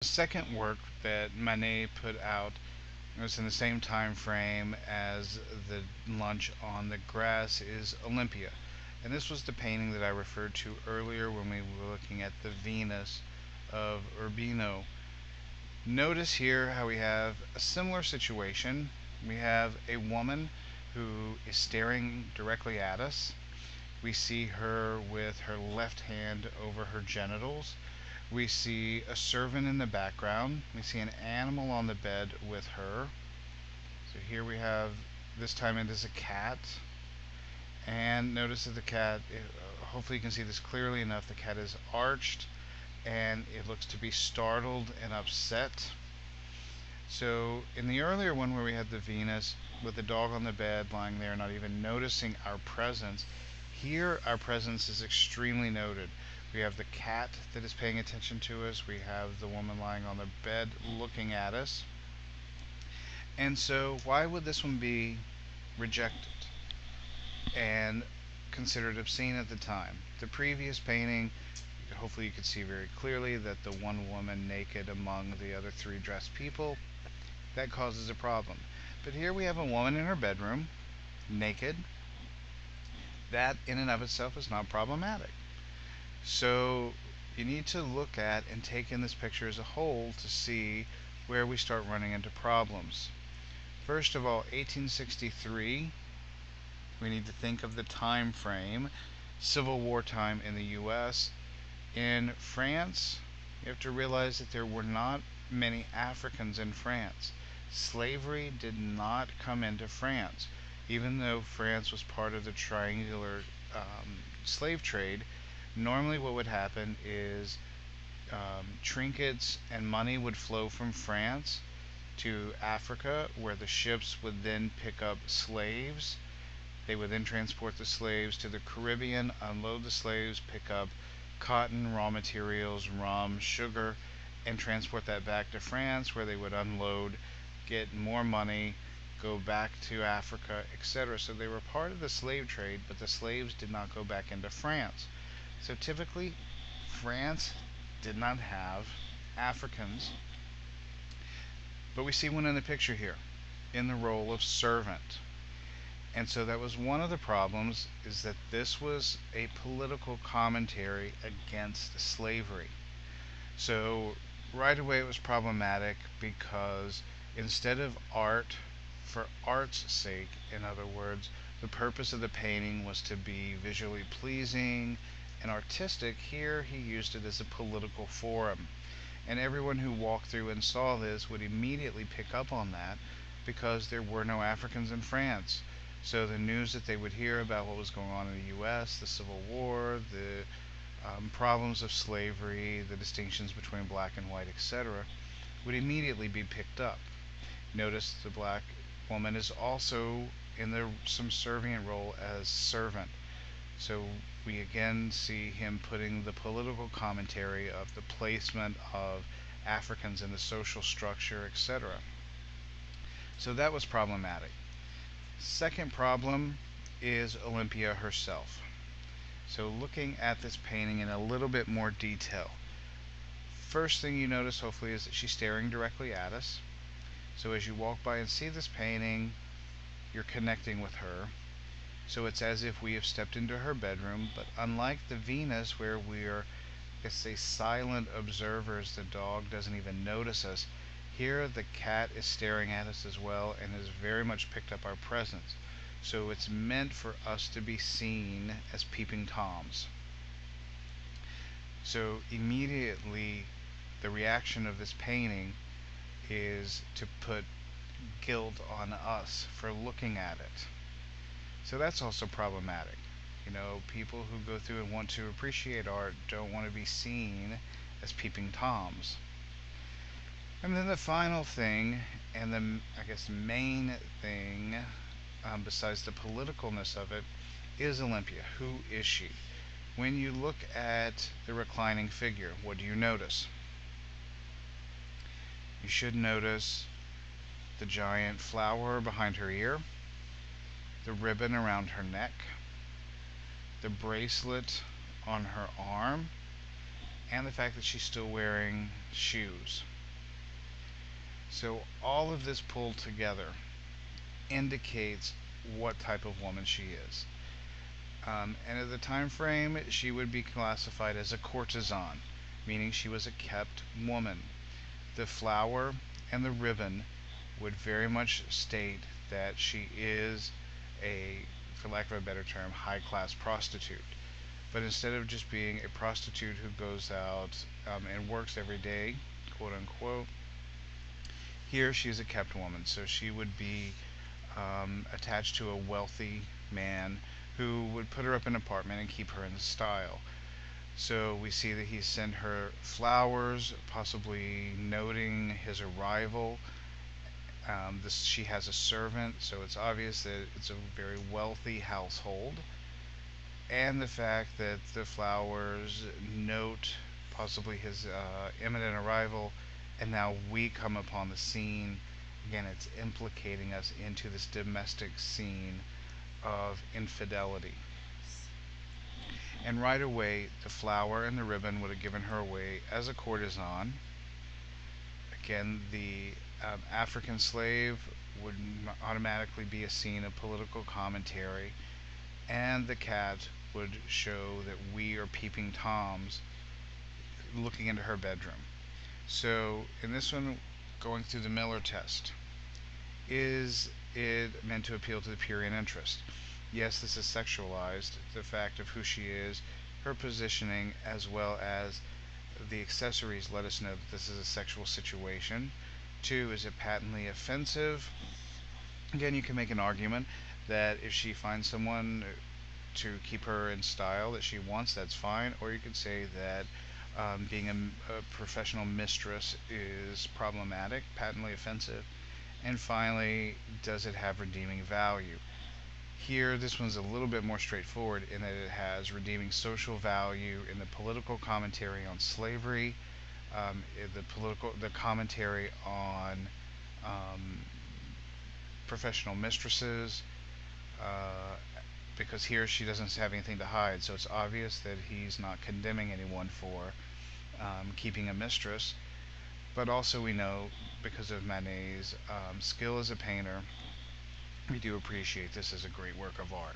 The second work that Manet put out was in the same time frame as the lunch on the grass is Olympia. And this was the painting that I referred to earlier when we were looking at the Venus of Urbino. Notice here how we have a similar situation. We have a woman who is staring directly at us. We see her with her left hand over her genitals. We see a servant in the background. We see an animal on the bed with her. So here we have, this time it is a cat. And notice that the cat, hopefully you can see this clearly enough, the cat is arched and it looks to be startled and upset. So in the earlier one where we had the Venus with the dog on the bed lying there not even noticing our presence, here our presence is extremely noted. We have the cat that is paying attention to us. We have the woman lying on the bed looking at us. And so why would this one be rejected and considered obscene at the time? The previous painting, hopefully you could see very clearly that the one woman naked among the other three dressed people, that causes a problem. But here we have a woman in her bedroom, naked. That in and of itself is not problematic. So you need to look at and take in this picture as a whole to see where we start running into problems. First of all, 1863, we need to think of the time frame, Civil War time in the US. In France, you have to realize that there were not many Africans in France. Slavery did not come into France. Even though France was part of the triangular slave trade, normally what would happen is trinkets and money would flow from France to Africa, where the ships would then pick up slaves. They would then transport the slaves to the Caribbean, unload the slaves, pick up cotton, raw materials, rum, sugar, and transport that back to France, where they would unload, get more money, go back to Africa, etc. So they were part of the slave trade, but the slaves did not go back into France. So typically, France did not have Africans, but we see one in the picture here in the role of servant. And so that was one of the problems, is that this was a political commentary against slavery. So right away it was problematic because instead of art for art's sake, in other words, the purpose of the painting was to be visually pleasing and artistic, here he used it as a political forum. And everyone who walked through and saw this would immediately pick up on that because there were no Africans in France. So the news that they would hear about what was going on in the US, the Civil War, the problems of slavery, the distinctions between black and white, etc., would immediately be picked up. Notice the black woman is also in the subservient role as servant. So we again see him putting the political commentary of the placement of Africans in the social structure, etc. So that was problematic. Second problem is Olympia herself. So looking at this painting in a little bit more detail. First thing you notice, hopefully, is that she's staring directly at us. So as you walk by and see this painting, you're connecting with her. So it's as if we have stepped into her bedroom, but unlike the Venus where we're, let's say, silent observers, the dog doesn't even notice us, here the cat is staring at us as well and has very much picked up our presence. So it's meant for us to be seen as peeping toms. So immediately the reaction of this painting is to put guilt on us for looking at it. So that's also problematic. You know, people who go through and want to appreciate art don't want to be seen as peeping toms. And then the final thing, and the, I guess, main thing, besides the politicalness of it, is Olympia. Who is she? When you look at the reclining figure, what do you notice? You should notice the giant flower behind her ear, the ribbon around her neck, the bracelet on her arm, and the fact that she's still wearing shoes. So all of this pulled together indicates what type of woman she is. And at the time frame, she would be classified as a courtesan, meaning she was a kept woman. The flower and the ribbon would very much state that she is a, for lack of a better term, high class prostitute. But instead of just being a prostitute who goes out and works every day, quote unquote, here she is a kept woman. So she would be attached to a wealthy man who would put her up in an apartment and keep her in style. So we see that he sent her flowers, possibly noting his arrival. She has a servant, so it's obvious that it's a very wealthy household. And the fact that the flowers note possibly his imminent arrival, and now we come upon the scene. Again, it's implicating us into this domestic scene of infidelity. And right away, the flower and the ribbon would have given her away as a courtesan. Again, the African slave would automatically be a scene of political commentary, and the cat would show that we are peeping toms looking into her bedroom. So, in this one, going through the Miller test, is it meant to appeal to the Purian interest? Yes, this is sexualized. The fact of who she is, her positioning, as well as the accessories let us know that this is a sexual situation. Two, is it patently offensive? Again, you can make an argument that if she finds someone to keep her in style that she wants, that's fine. Or you could say that being a professional mistress is problematic, patently offensive. And finally, does it have redeeming value? Here, this one's a little bit more straightforward in that it has redeeming social value in the political commentary on slavery, the commentary on um, professional mistresses, uh, because here she doesn't have anything to hide, so it's obvious that he's not condemning anyone for keeping a mistress. But also, we know because of Manet's skill as a painter, we do appreciate this as a great work of art.